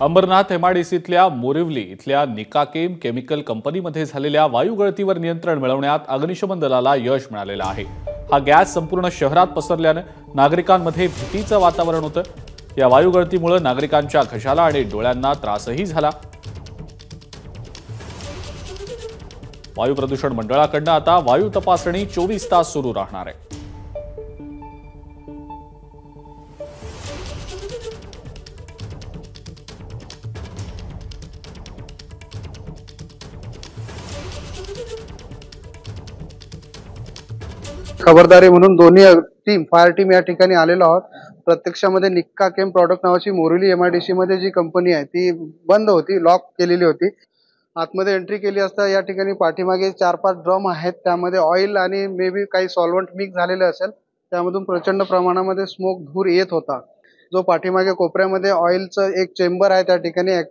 अंबरनाथ एमआयडीसीतल्या मोरिवली इथल्या निकाकेम केमिकल कंपनीमध्ये झालेल्या वायू गळतीवर नियंत्रण मिळवण्यात अग्निशमन दलाला यश मिळालेलं आहे। हा गॅस संपूर्ण शहरात पसरल्याने नागरिकांमध्ये भीतीचं वातावरण होतं। या वायू गळतीमुळे नागरिकांच्या घशाला आणि डोळ्यांना त्रासही झाला। वायू प्रदूषण मंडळाकडून आता वायू तपासणी 24 तास सुरू राहणार आहे। खबरदारी म्हणून दोन्ही टीम फायर टीम या ठिकाणी आलेलो आहोत। प्रत्यक्षामध्ये निकाकेम प्रॉडक्ट नावाची मोरिवली एमआयडीसी मध्ये जी कंपनी आहे ती बंद होती, लॉक केलेली होती। आतमध्ये एंट्री केली असता या ठिकाणी पाठीमागे 4-5 ड्रम आहेत, त्यामध्ये ऑइल आणि मे बी काही सॉल्व्हंट मिक्स झालेले असेल। त्यामधून प्रचंड प्रमाणामध्ये स्मोक धूर येत होता। जो पाठीमागे कोपऱ्यामध्ये ऑइलचं एक चेंबर आहे, त्या ठिकाणी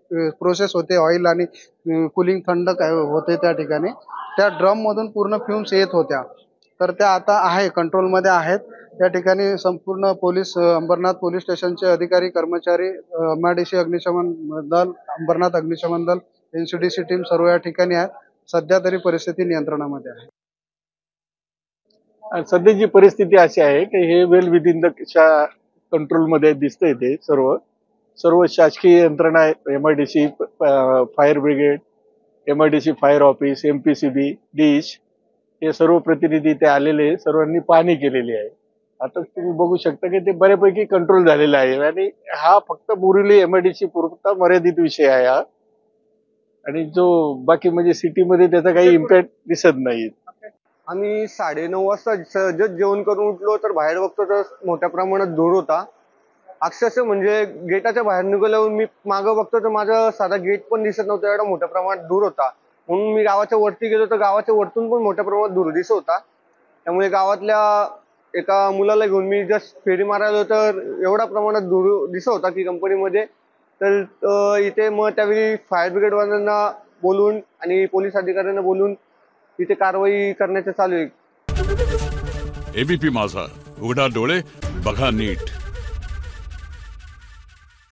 प्रोसेस होते, ऑइल आणि कूलिंग थंड होते त्या ठिकाणी। त्या ड्रम मधून पूर्ण फ्यूम्स येत होत्या, तर त्या आता आहे कंट्रोलमध्ये आहेत। या ठिकाणी संपूर्ण पोलीस अंबरनाथ पोलीस स्टेशनचे अधिकारी कर्मचारी, एमआयडीसी अग्निशमन दल, अंबरनाथ अग्निशमन दल, एनसीडीसी टीम सर्व या ठिकाणी आहेत। सध्या तरी परिस्थिती नियंत्रणामध्ये आहे। सध्याची परिस्थिती अशी आहे की हे वेल विदिन द कंट्रोलमध्ये दिसतंय। ते सर्व शासकीय यंत्रणा, MIDC fire brigade, MIDC fire office, MPCB, dish, हे सर्व प्रतिनिधी ते आलेले, सर्वांनी पाहणी केलेली आहे। आता तुम्ही बघू शकता की ते बऱ्यापैकी कंट्रोल झालेला आहे आणि हा फक्त मोरिवली एमआयडीसी पुरता मर्यादित विषय आहे हा, आणि जो बाकी म्हणजे सिटीमध्ये त्याचा काही इम्पॅक्ट दिसत नाही। आम्ही 9:30 वाजता सहजच जेवण करून उठलो तर बाहेर बघतो तर मोठ्या प्रमाणात धूर होता। अक्षरशः म्हणजे गेटाच्या बाहेर निघाल्यावर मी मागं बघतो तर माझा साधा गेट पण दिसत नव्हता, एवढा मोठ्या प्रमाणात धूर होता। म्हणून मी गावाच्या वरती गेलो तर गावाच्या वरतून पण मोठ्या प्रमाणात धूर दिसत होता। त्यामुळे गावातल्या एका मुलाला घेऊन मी जस्ट फेरी मारायला तर एवढा प्रमाणात धूर दिसत होता की कंपनीमध्ये, तर इथे मग त्यावेळी फायर ब्रिगेडवाल्यांना बोलून आणि पोलीस अधिकाऱ्यांना बोलून इथे कारवाई करण्याचे चालू आहे। एबीपी माझा, उघडा डोळे बघा नीट।